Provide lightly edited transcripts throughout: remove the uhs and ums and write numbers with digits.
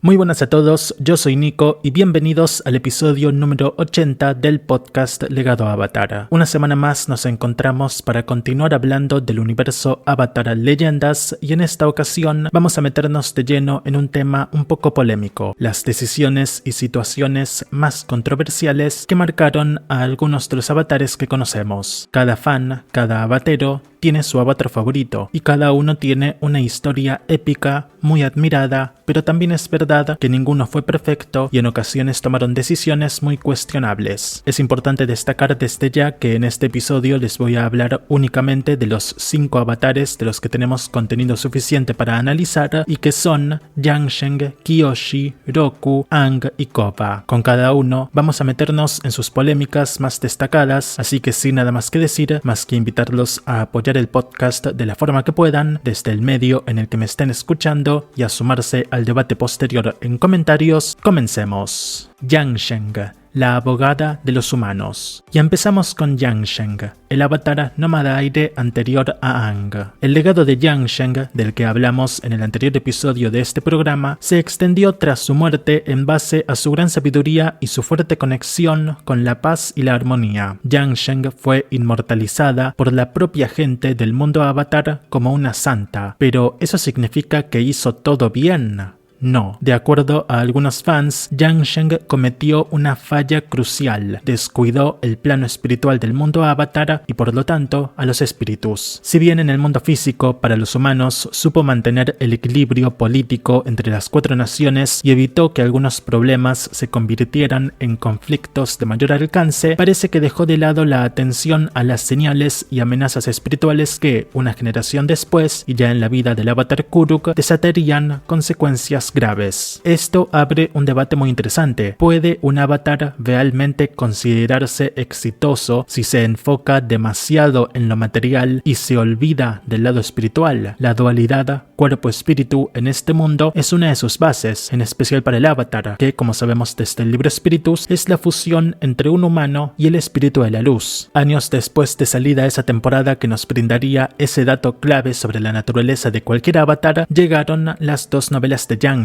Muy buenas a todos, yo soy Nico y bienvenidos al episodio número 80 del podcast Legado Avatar. Una semana más nos encontramos para continuar hablando del universo Avatar Leyendas y en esta ocasión vamos a meternos de lleno en un tema un poco polémico, las decisiones y situaciones más controversiales que marcaron a algunos de los avatares que conocemos. Cada fan, cada avatero tiene su avatar favorito y cada uno tiene una historia épica, muy admirada, pero también es verdad que ninguno fue perfecto y en ocasiones tomaron decisiones muy cuestionables. Es importante destacar desde ya que en este episodio les voy a hablar únicamente de los 5 avatares de los que tenemos contenido suficiente para analizar y que son Yansheng, Kyoshi, Roku, Aang y Koppa. Con cada uno vamos a meternos en sus polémicas más destacadas, así que sin nada más que decir, más que invitarlos a apoyar el podcast de la forma que puedan, desde el medio en el que me estén escuchando y a sumarse al debate posterior en comentarios, comencemos. Yansheng, la abogada de los humanos. Y empezamos con Yansheng, el avatar nómada aire anterior a Aang. El legado de Yansheng, del que hablamos en el anterior episodio de este programa, se extendió tras su muerte en base a su gran sabiduría y su fuerte conexión con la paz y la armonía. Yansheng fue inmortalizada por la propia gente del mundo avatar como una santa, pero ¿eso significa que hizo todo bien? No. De acuerdo a algunos fans, Yansheng cometió una falla crucial, descuidó el plano espiritual del mundo avatar y por lo tanto a los espíritus. Si bien en el mundo físico para los humanos supo mantener el equilibrio político entre las 4 naciones y evitó que algunos problemas se convirtieran en conflictos de mayor alcance, parece que dejó de lado la atención a las señales y amenazas espirituales que, una generación después, y ya en la vida del avatar Kuruk, desatarían consecuencias graves. Esto abre un debate muy interesante. ¿Puede un avatar realmente considerarse exitoso si se enfoca demasiado en lo material y se olvida del lado espiritual? La dualidad cuerpo-espíritu en este mundo es una de sus bases, en especial para el avatar, que, como sabemos desde el libro Spiritus, es la fusión entre un humano y el espíritu de la luz. Años después de salida esa temporada que nos brindaría ese dato clave sobre la naturaleza de cualquier avatar, llegaron las 2 novelas de Yansheng,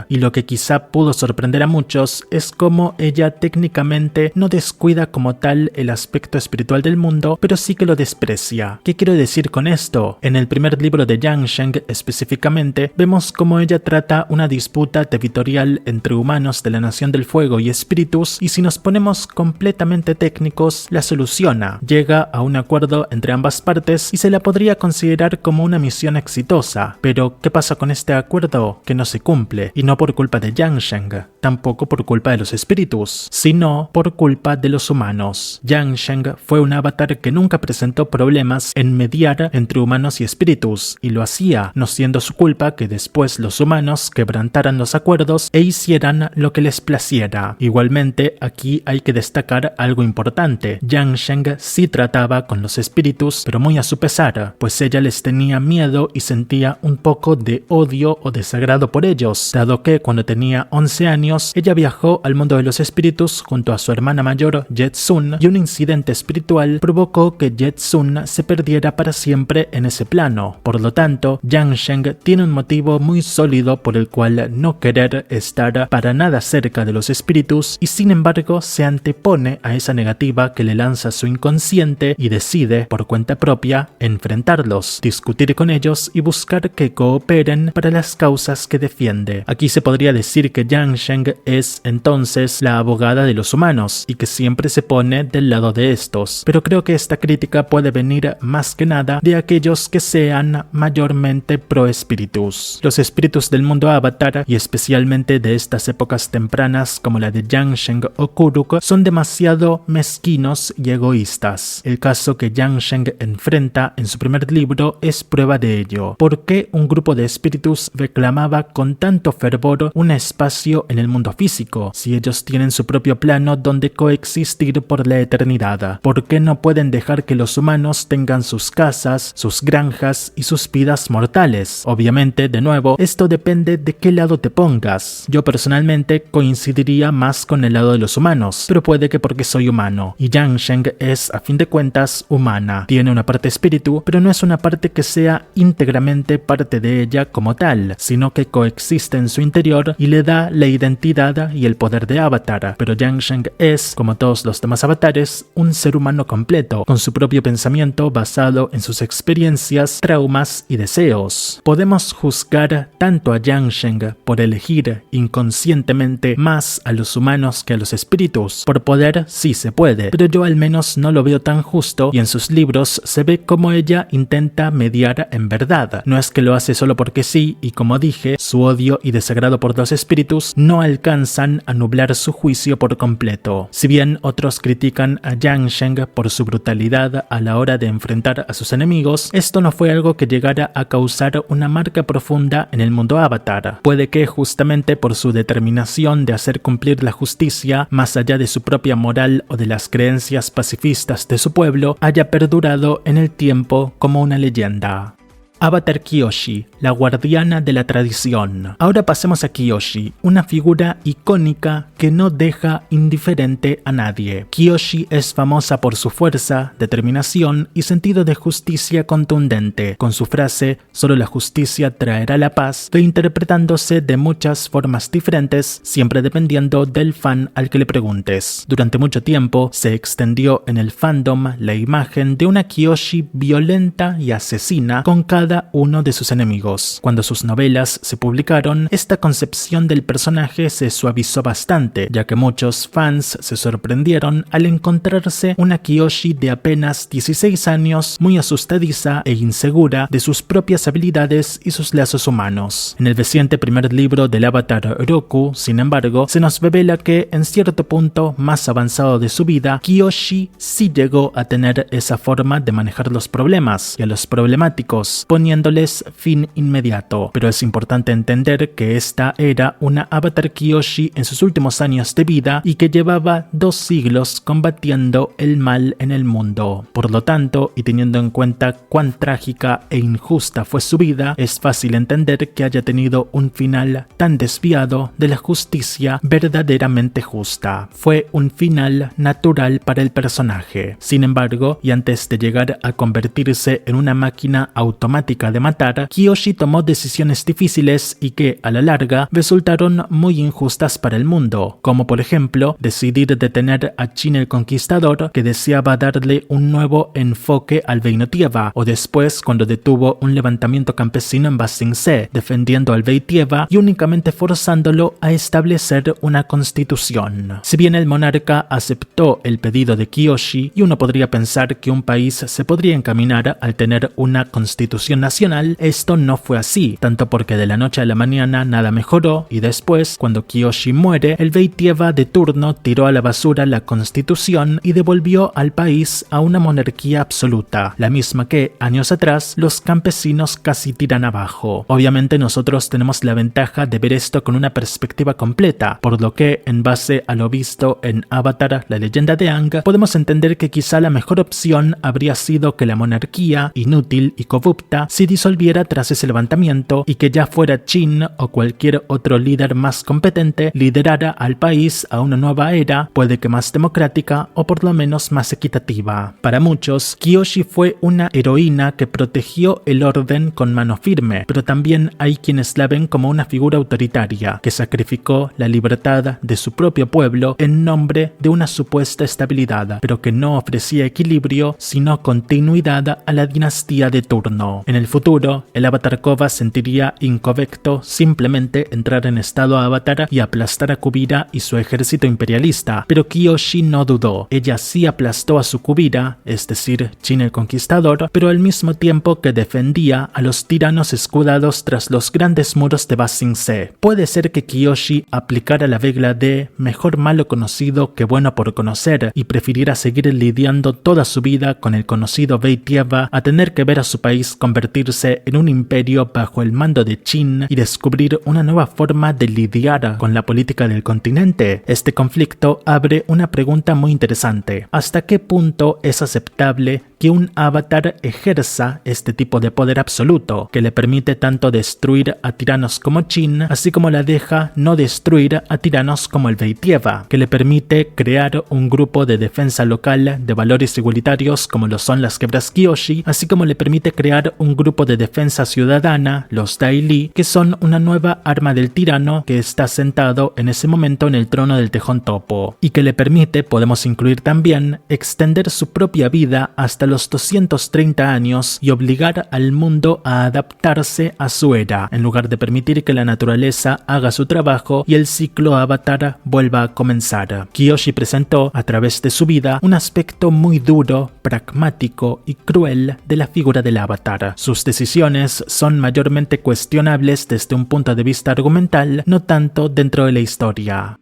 y lo que quizá pudo sorprender a muchos es cómo ella técnicamente no descuida como tal el aspecto espiritual del mundo, pero sí que lo desprecia. ¿Qué quiero decir con esto? En el primer libro de Yansheng específicamente, vemos cómo ella trata una disputa territorial entre humanos de la Nación del Fuego y espíritus, y si nos ponemos completamente técnicos, la soluciona. Llega a un acuerdo entre ambas partes y se la podría considerar como una misión exitosa. Pero, ¿qué pasa con este acuerdo? Que no se cumple, y no por culpa de Yansheng, tampoco por culpa de los espíritus, sino por culpa de los humanos. Yansheng fue un avatar que nunca presentó problemas en mediar entre humanos y espíritus, y lo hacía, no siendo su culpa que después los humanos quebrantaran los acuerdos e hicieran lo que les placiera. Igualmente, aquí hay que destacar algo importante. Yansheng sí trataba con los espíritus, pero muy a su pesar, pues ella les tenía miedo y sentía un poco de odio o desagrado por ellos, dado que cuando tenía 11 años ella viajó al mundo de los espíritus junto a su hermana mayor Jetsun, y un incidente espiritual provocó que Jetsun se perdiera para siempre en ese plano. Por lo tanto, Yansheng tiene un motivo muy sólido por el cual no querer estar para nada cerca de los espíritus, y sin embargo se antepone a esa negativa que le lanza su inconsciente y decide, por cuenta propia, enfrentarlos, discutir con ellos y buscar que cooperen para las causas que defiende. Aquí se podría decir que Yansheng es entonces la abogada de los humanos y que siempre se pone del lado de estos, pero creo que esta crítica puede venir más que nada de aquellos que sean mayormente pro espíritus. Los espíritus del mundo avatar, y especialmente de estas épocas tempranas como la de Yansheng o Kuruk, son demasiado mezquinos y egoístas. El caso que Yansheng enfrenta en su primer libro es prueba de ello. ¿Por qué un grupo de espíritus reclamaba con tanto fervor un espacio en el el mundo físico, si ellos tienen su propio plano donde coexistir por la eternidad? ¿Por qué no pueden dejar que los humanos tengan sus casas, sus granjas y sus vidas mortales? Obviamente, de nuevo, esto depende de qué lado te pongas. Yo personalmente coincidiría más con el lado de los humanos, pero puede que porque soy humano. Y Yang Sheng es, a fin de cuentas, humana. Tiene una parte espíritu, pero no es una parte que sea íntegramente parte de ella como tal, sino que coexiste en su interior y le da la identidad y el poder de avatar. Pero Yang Sheng es, como todos los demás avatares, un ser humano completo, con su propio pensamiento basado en sus experiencias, traumas y deseos. Podemos juzgar tanto a Yang Sheng por elegir inconscientemente más a los humanos que a los espíritus. Por poder sí se puede, pero yo al menos no lo veo tan justo, y en sus libros se ve como ella intenta mediar en verdad. No es que lo hace solo porque sí, y como dije, su odio y desagrado por los espíritus no alcanzan a nublar su juicio por completo. Si bien otros critican a Yang Sheng por su brutalidad a la hora de enfrentar a sus enemigos, esto no fue algo que llegara a causar una marca profunda en el mundo Avatar. Puede que justamente por su determinación de hacer cumplir la justicia más allá de su propia moral o de las creencias pacifistas de su pueblo, haya perdurado en el tiempo como una leyenda. Avatar Kyoshi, la guardiana de la tradición. Ahora pasemos a Kyoshi, una figura icónica que no deja indiferente a nadie. Kyoshi es famosa por su fuerza, determinación y sentido de justicia contundente. Con su frase, solo la justicia traerá la paz, reinterpretándose de muchas formas diferentes, siempre dependiendo del fan al que le preguntes. Durante mucho tiempo se extendió en el fandom la imagen de una Kyoshi violenta y asesina con cada uno de sus enemigos. Cuando sus novelas se publicaron, esta concepción del personaje se suavizó bastante, ya que muchos fans se sorprendieron al encontrarse una Kyoshi de apenas 16 años, muy asustadiza e insegura de sus propias habilidades y sus lazos humanos. En el reciente primer libro del Avatar Roku, sin embargo, se nos revela que, en cierto punto más avanzado de su vida, Kyoshi sí llegó a tener esa forma de manejar los problemas y a los problemáticos, poniéndoles fin inmediato. Pero es importante entender que esta era una Avatar Kyoshi en sus últimos años de vida y que llevaba 2 siglos combatiendo el mal en el mundo. Por lo tanto, y teniendo en cuenta cuán trágica e injusta fue su vida, es fácil entender que haya tenido un final tan desviado de la justicia verdaderamente justa. Fue un final natural para el personaje. Sin embargo, y antes de llegar a convertirse en una máquina automática de matar, Kyoshi tomó decisiones difíciles y que, a la larga, resultaron muy injustas para el mundo, como por ejemplo, decidir detener a Jin el Conquistador, que deseaba darle un nuevo enfoque al Reino Tieva, o después cuando detuvo un levantamiento campesino en Ba Sing Se, defendiendo al Rey Tieva y únicamente forzándolo a establecer una constitución. Si bien el monarca aceptó el pedido de Kyoshi, y uno podría pensar que un país se podría encaminar al tener una constitución nacional, esto no fue así, tanto porque de la noche a la mañana nada mejoró, y después, cuando Kyoshi muere, el Rey Tieva de turno tiró a la basura la constitución y devolvió al país a una monarquía absoluta, la misma que, años atrás, los campesinos casi tiran abajo. Obviamente nosotros tenemos la ventaja de ver esto con una perspectiva completa, por lo que, en base a lo visto en Avatar, la leyenda de Aang, podemos entender que quizá la mejor opción habría sido que la monarquía, inútil y corrupta, se disolviera tras ese levantamiento y que ya fuera Jin o cualquier otro líder más competente liderara al país a una nueva era, puede que más democrática o por lo menos más equitativa. Para muchos, Kyoshi fue una heroína que protegió el orden con mano firme, pero también hay quienes la ven como una figura autoritaria que sacrificó la libertad de su propio pueblo en nombre de una supuesta estabilidad, pero que no ofrecía equilibrio sino continuidad a la dinastía de turno. En el futuro, el Avatar Kova sentiría incorrecto simplemente entrar en estado Avatar y aplastar a Kuvira y su ejército imperialista, pero Kyoshi no dudó. Ella sí aplastó a su Kuvira, es decir, Jin el Conquistador, pero al mismo tiempo que defendía a los tiranos escudados tras los grandes muros de Ba Sing Se. Puede ser que Kyoshi aplicara la regla de mejor malo conocido que bueno por conocer y prefiriera seguir lidiando toda su vida con el conocido Rey Tieva a tener que ver a su país convertido convertirse en un imperio bajo el mando de Qin y descubrir una nueva forma de lidiar con la política del continente. Este conflicto abre una pregunta muy interesante. ¿Hasta qué punto es aceptable que un avatar ejerza este tipo de poder absoluto, que le permite tanto destruir a tiranos como Qin, así como la deja no destruir a tiranos como el Veitiva, que le permite crear un grupo de defensa local de valores igualitarios como lo son las quebras Kyoshi, así como le permite crear un grupo de defensa ciudadana, los Dai Li, que son una nueva arma del tirano que está sentado en ese momento en el trono del Tejón Topo, y que le permite, podemos incluir también, extender su propia vida hasta los 230 años y obligar al mundo a adaptarse a su era, en lugar de permitir que la naturaleza haga su trabajo y el ciclo avatar vuelva a comenzar. Kyoshi presentó, a través de su vida, un aspecto muy duro, pragmático y cruel de la figura del avatar. Sus decisiones son mayormente cuestionables desde un punto de vista argumental, no tanto dentro de la historia.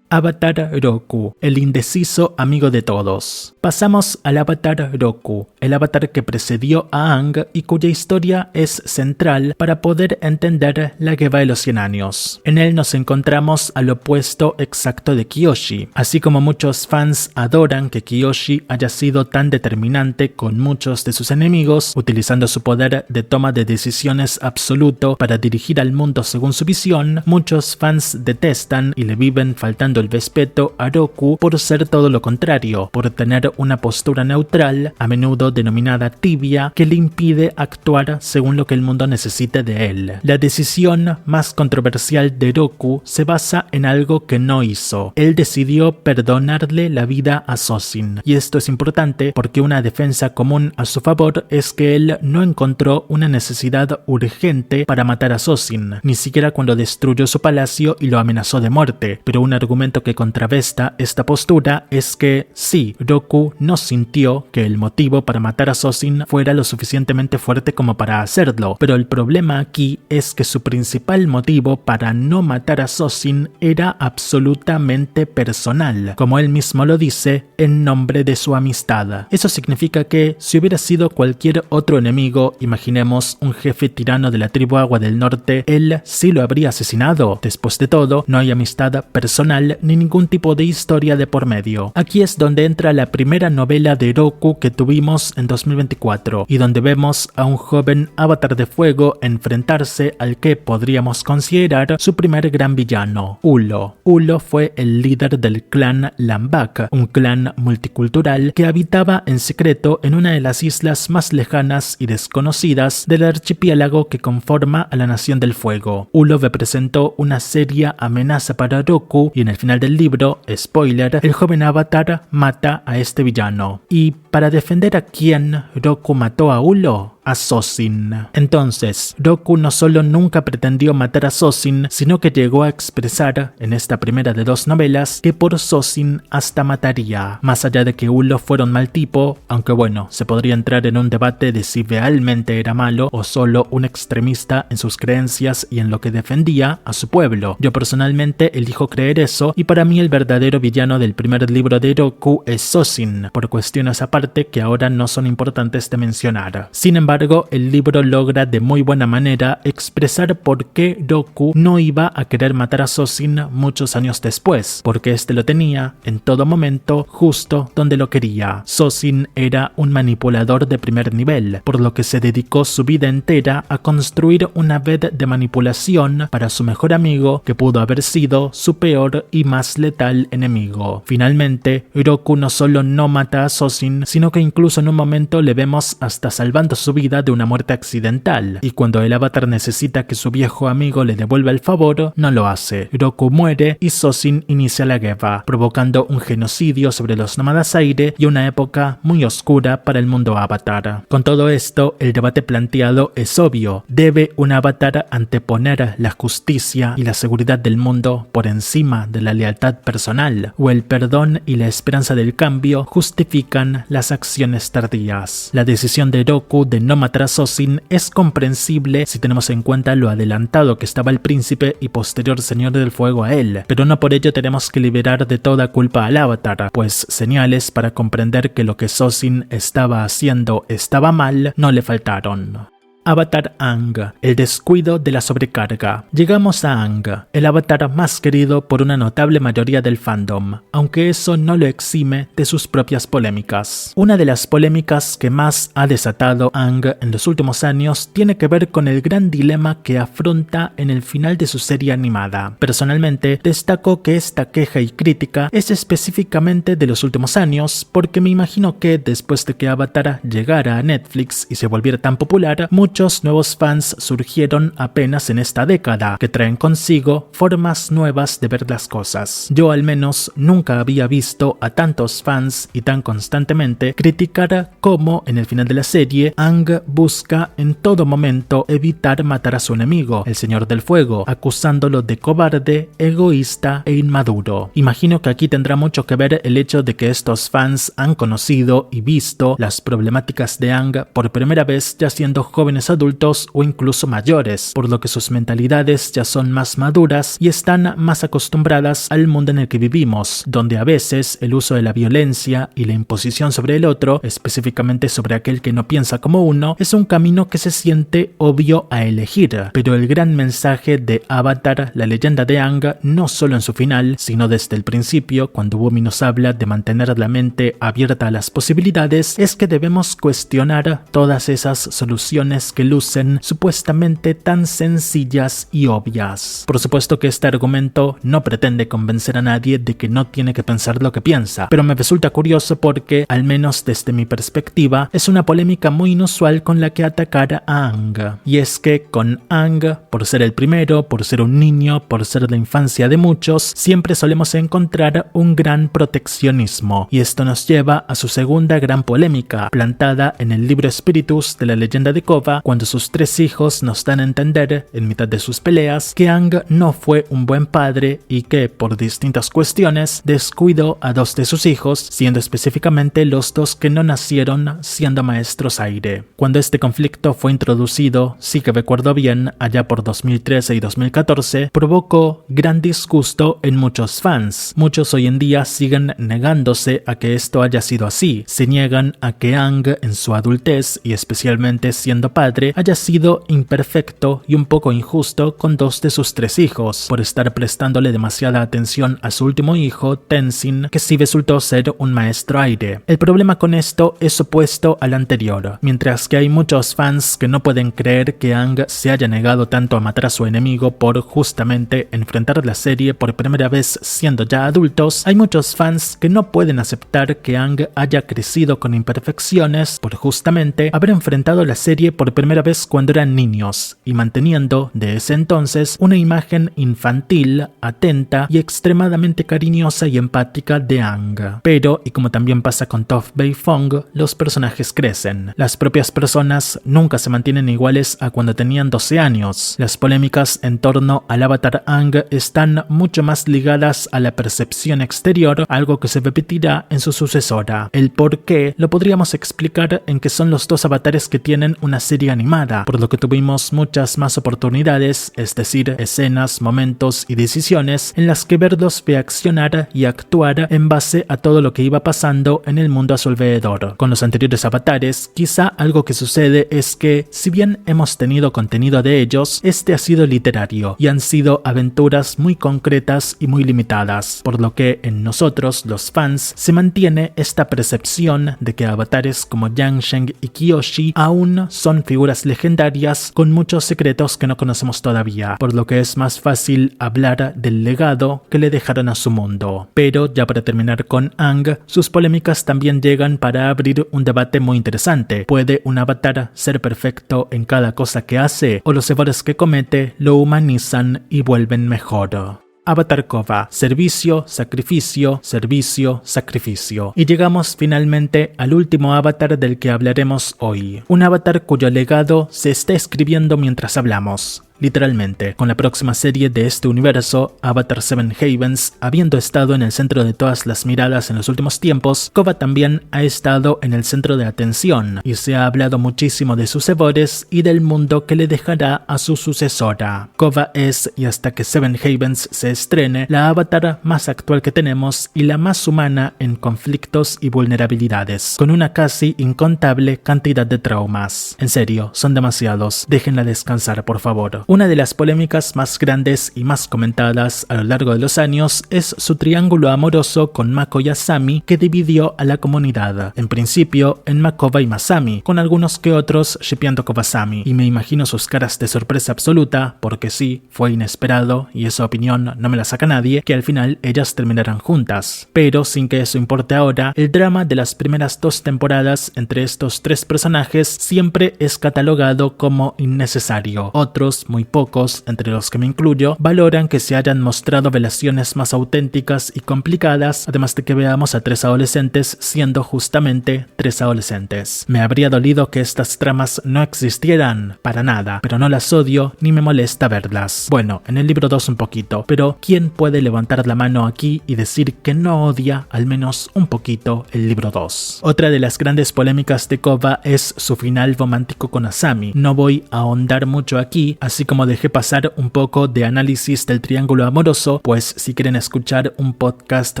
Avatar Roku, el indeciso amigo de todos. Pasamos al avatar Roku, el avatar que precedió a Aang y cuya historia es central para poder entender la Guerra de los 100 años. En él nos encontramos al opuesto exacto de Kyoshi. Así como muchos fans adoran que Kyoshi haya sido tan determinante con muchos de sus enemigos, utilizando su poder de toma de decisiones absoluto para dirigir al mundo según su visión, muchos fans detestan y le viven faltando el respeto a Roku por ser todo lo contrario, por tener una postura neutral, a menudo denominada tibia, que le impide actuar según lo que el mundo necesite de él. La decisión más controversial de Roku se basa en algo que no hizo. Él decidió perdonarle la vida a Sozin, y esto es importante porque una defensa común a su favor es que él no encontró una necesidad urgente para matar a Sozin, ni siquiera cuando destruyó su palacio y lo amenazó de muerte, pero un argumento que contrarresta esta postura es que sí, Roku no sintió que el motivo para matar a Sozin fuera lo suficientemente fuerte como para hacerlo, pero el problema aquí es que su principal motivo para no matar a Sozin era absolutamente personal, como él mismo lo dice, en nombre de su amistad. Eso significa que si hubiera sido cualquier otro enemigo, imaginemos un jefe tirano de la tribu Agua del Norte, él sí lo habría asesinado. Después de todo, no hay amistad personal ni ningún tipo de historia de por medio. Aquí es donde entra la primera novela de Roku que tuvimos en 2024 y donde vemos a un joven avatar de fuego enfrentarse al que podríamos considerar su primer gran villano, Ulo. Ulo fue el líder del clan Lambak, un clan multicultural que habitaba en secreto en una de las islas más lejanas y desconocidas del archipiélago que conforma a la Nación del Fuego. Ulo representó una seria amenaza para Roku y en el final del libro, spoiler, el joven avatar mata a este villano. ¿Y para defender a quién Roku mató a Ulo? A Sozin. Entonces, Roku no solo nunca pretendió matar a Sozin, sino que llegó a expresar, en esta primera de dos novelas, que por Sozin hasta mataría. Más allá de que Ulo fuera un mal tipo, aunque bueno, se podría entrar en un debate de si realmente era malo o solo un extremista en sus creencias y en lo que defendía a su pueblo. Yo personalmente elijo creer eso, y para mí el verdadero villano del primer libro de Roku es Sozin, por cuestiones aparte que ahora no son importantes de mencionar. Sin embargo, el libro logra de muy buena manera expresar por qué Roku no iba a querer matar a Sozin muchos años después, porque este lo tenía en todo momento justo donde lo quería. Sozin era un manipulador de primer nivel, por lo que se dedicó su vida entera a construir una red de manipulación para su mejor amigo que pudo haber sido su peor y más letal enemigo. Finalmente, Roku no solo no mata a Sozin, sino que incluso en un momento le vemos hasta salvando su vida de una muerte accidental, y cuando el avatar necesita que su viejo amigo le devuelva el favor, no lo hace. Roku muere y Sozin inicia la guerra, provocando un genocidio sobre los nómadas aire y una época muy oscura para el mundo avatar. Con todo esto, el debate planteado es obvio. ¿Debe un avatar anteponer la justicia y la seguridad del mundo por encima de la lealtad personal? ¿O el perdón y la esperanza del cambio justifican las acciones tardías? La decisión de Roku de no matar a Sozin es comprensible si tenemos en cuenta lo adelantado que estaba el príncipe y posterior señor del fuego a él, pero no por ello tenemos que liberar de toda culpa al avatar, pues señales para comprender que lo que Sozin estaba haciendo estaba mal no le faltaron. Avatar Aang, el descuido de la sobrecarga. Llegamos a Aang, el avatar más querido por una notable mayoría del fandom, aunque eso no lo exime de sus propias polémicas. Una de las polémicas que más ha desatado Aang en los últimos años tiene que ver con el gran dilema que afronta en el final de su serie animada. Personalmente, destaco que esta queja y crítica es específicamente de los últimos años, porque me imagino que después de que Avatar llegara a Netflix y se volviera tan popular, muchos nuevos fans surgieron apenas en esta década, que traen consigo formas nuevas de ver las cosas. Yo al menos nunca había visto a tantos fans y tan constantemente criticar cómo en el final de la serie Aang busca en todo momento evitar matar a su enemigo, el Señor del Fuego, acusándolo de cobarde, egoísta e inmaduro. Imagino que aquí tendrá mucho que ver el hecho de que estos fans han conocido y visto las problemáticas de Aang por primera vez ya siendo jóvenes adultos o incluso mayores, por lo que sus mentalidades ya son más maduras y están más acostumbradas al mundo en el que vivimos, donde a veces el uso de la violencia y la imposición sobre el otro, específicamente sobre aquel que no piensa como uno, es un camino que se siente obvio a elegir. Pero el gran mensaje de Avatar, la leyenda de Aang, no solo en su final, sino desde el principio, cuando Bumi nos habla de mantener la mente abierta a las posibilidades, es que debemos cuestionar todas esas soluciones que lucen supuestamente tan sencillas y obvias. Por supuesto que este argumento no pretende convencer a nadie de que no tiene que pensar lo que piensa, pero me resulta curioso porque, al menos desde mi perspectiva, es una polémica muy inusual con la que atacar a Aang. Y es que con Aang, por ser el primero, por ser un niño, por ser la infancia de muchos, siempre solemos encontrar un gran proteccionismo, y esto nos lleva a su segunda gran polémica, plantada en el libro Spiritus de la leyenda de Korra, cuando sus 3 hijos nos dan a entender, en mitad de sus peleas, que Aang no fue un buen padre y que, por distintas cuestiones, descuidó a 2 de sus hijos, siendo específicamente los 2 que no nacieron siendo maestros aire. Cuando este conflicto fue introducido, sí que recuerdo bien, allá por 2013 y 2014, provocó gran disgusto en muchos fans. Muchos hoy en día siguen negándose a que esto haya sido así. Se niegan a que Aang en su adultez, y especialmente siendo padre, haya sido imperfecto y un poco injusto con 2 de sus 3 hijos, por estar prestándole demasiada atención a su último hijo, Tenzin, que sí resultó ser un maestro aire. El problema con esto es opuesto al anterior. Mientras que hay muchos fans que no pueden creer que Aang se haya negado tanto a matar a su enemigo por justamente enfrentar la serie por primera vez siendo ya adultos, hay muchos fans que no pueden aceptar que Aang haya crecido con imperfecciones por justamente haber enfrentado la serie por primera vez cuando eran niños, y manteniendo de ese entonces una imagen infantil, atenta y extremadamente cariñosa y empática de Aang. Pero, y como también pasa con Toph Beifong, los personajes crecen. Las propias personas nunca se mantienen iguales a cuando tenían 12 años. Las polémicas en torno al avatar Aang están mucho más ligadas a la percepción exterior, algo que se repetirá en su sucesora. El por qué lo podríamos explicar en que son los 2 avatares que tienen una serie animada, por lo que tuvimos muchas más oportunidades, es decir, escenas, momentos y decisiones en las que verlos reaccionar y actuar en base a todo lo que iba pasando en el mundo a su alrededor. Con los anteriores avatares, quizá algo que sucede es que, si bien hemos tenido contenido de ellos, este ha sido literario y han sido aventuras muy concretas y muy limitadas, por lo que en nosotros, los fans, se mantiene esta percepción de que avatares como Yang Sheng y Kyoshi aún son figuras legendarias con muchos secretos que no conocemos todavía, por lo que es más fácil hablar del legado que le dejaron a su mundo. Pero ya para terminar con Aang, sus polémicas también llegan para abrir un debate muy interesante. ¿Puede un avatar ser perfecto en cada cosa que hace, o los errores que comete lo humanizan y vuelven mejor? Avatar Korra, servicio, sacrificio, servicio, sacrificio. Y llegamos finalmente al último avatar del que hablaremos hoy. Un avatar cuyo legado se está escribiendo mientras hablamos. literalmente, con la próxima serie de este universo, Avatar Seven Havens, habiendo estado en el centro de todas las miradas en los últimos tiempos, Kova también ha estado en el centro de atención, y se ha hablado muchísimo de sus evores y del mundo que le dejará a su sucesora. Kova es, y hasta que Seven Havens se estrene, la Avatar más actual que tenemos y la más humana en conflictos y vulnerabilidades, con una casi incontable cantidad de traumas. En serio, son demasiados, déjenla descansar por favor. Una de las polémicas más grandes y más comentadas a lo largo de los años es su triángulo amoroso con Mako y Asami, que dividió a la comunidad, en principio en Makova y Masami, con algunos que otros shippeando Kova-Sami, y me imagino sus caras de sorpresa absoluta, porque sí, fue inesperado, y esa opinión no me la saca nadie, que al final ellas terminarán juntas. Pero sin que eso importe ahora, el drama de las primeras 2 temporadas entre estos 3 personajes siempre es catalogado como innecesario. Otros, muy pocos, entre los que me incluyo, valoran que se hayan mostrado relaciones más auténticas y complicadas, además de que veamos a 3 adolescentes siendo justamente 3 adolescentes. Me habría dolido que estas tramas no existieran, para nada, pero no las odio ni me molesta verlas. Bueno, en el libro 2 un poquito, pero ¿quién puede levantar la mano aquí y decir que no odia al menos un poquito el libro 2? Otra de las grandes polémicas de Kova es su final romántico con Asami. No voy a ahondar mucho aquí, así como dejé pasar un poco de análisis del triángulo amoroso, pues si quieren escuchar un podcast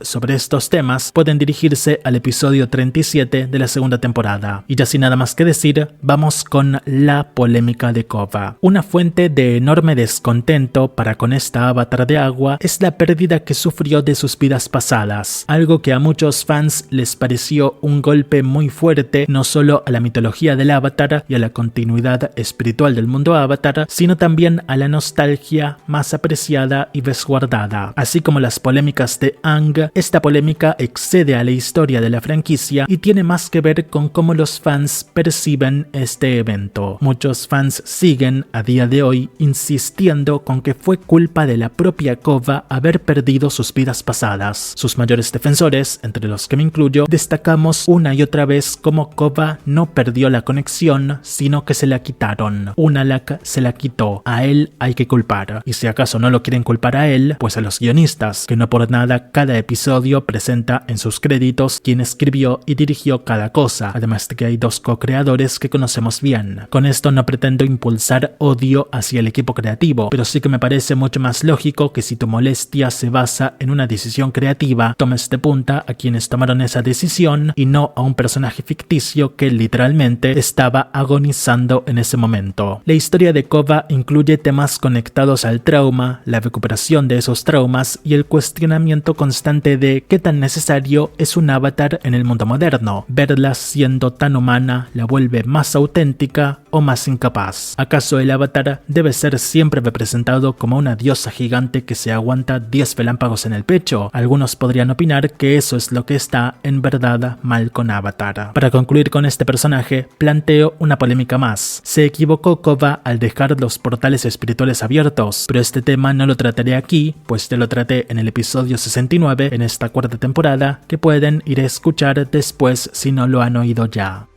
sobre estos temas, pueden dirigirse al episodio 37 de la segunda temporada. Y ya sin nada más que decir, vamos con la polémica de Kova. Una fuente de enorme descontento para con esta Avatar de agua es la pérdida que sufrió de sus vidas pasadas, algo que a muchos fans les pareció un golpe muy fuerte, no solo a la mitología del Avatar y a la continuidad espiritual del mundo Avatar, sino también a la nostalgia más apreciada y resguardada. Así como las polémicas de Aang, esta polémica excede a la historia de la franquicia y tiene más que ver con cómo los fans perciben este evento. Muchos fans siguen a día de hoy insistiendo con que fue culpa de la propia Kova haber perdido sus vidas pasadas. Sus mayores defensores, entre los que me incluyo, destacamos una y otra vez cómo Kova no perdió la conexión, sino que se la quitaron. Unalaq se la quitó, a él hay que culpar. Y si acaso no lo quieren culpar a él, pues a los guionistas, que no por nada cada episodio presenta en sus créditos quién escribió y dirigió cada cosa, además de que hay 2 co-creadores que conocemos bien. Con esto no pretendo impulsar odio hacia el equipo creativo, pero sí que me parece mucho más lógico que si tu molestia se basa en una decisión creativa, tomes de punta a quienes tomaron esa decisión y no a un personaje ficticio que literalmente estaba agonizando en ese momento. La historia de Kova incluye temas conectados al trauma, la recuperación de esos traumas y el cuestionamiento constante de qué tan necesario es un avatar en el mundo moderno. Verla siendo tan humana la vuelve más auténtica o más incapaz. ¿Acaso el avatar debe ser siempre representado como una diosa gigante que se aguanta 10 relámpagos en el pecho? Algunos podrían opinar que eso es lo que está en verdad mal con Avatar. Para concluir con este personaje, planteo una polémica más. Se equivocó Kova al dejar los portales espirituales abiertos, pero este tema no lo trataré aquí, pues te lo traté en el episodio 69 en esta 4ª temporada, que pueden ir a escuchar después si no lo han oído ya.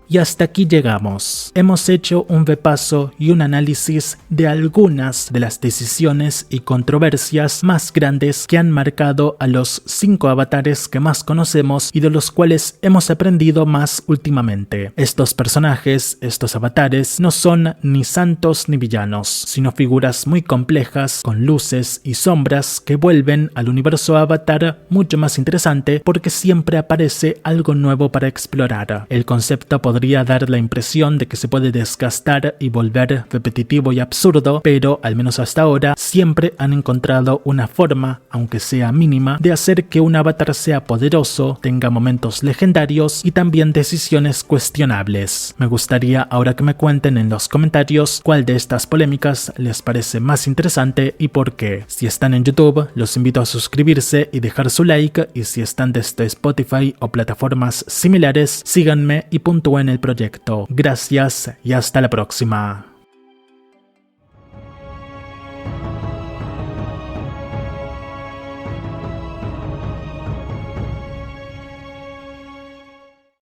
Y hasta aquí llegamos. Hemos hecho un repaso y un análisis de algunas de las decisiones y controversias más grandes que han marcado a los 5 avatares que más conocemos y de los cuales hemos aprendido más últimamente. Estos personajes, estos avatares, no son ni santos ni villanos, sino figuras muy complejas, con luces y sombras que vuelven al universo Avatar mucho más interesante porque siempre aparece algo nuevo para explorar. El concepto podría dar la impresión de que se puede desgastar y volver repetitivo y absurdo, pero al menos hasta ahora siempre han encontrado una forma, aunque sea mínima, de hacer que un avatar sea poderoso, tenga momentos legendarios y también decisiones cuestionables. Me gustaría ahora que me cuenten en los comentarios cuál de estas polémicas les parece más interesante y por qué. Si están en YouTube, los invito a suscribirse y dejar su like, y si están desde Spotify o plataformas similares, síganme y puntúen el proyecto. Gracias y hasta la próxima.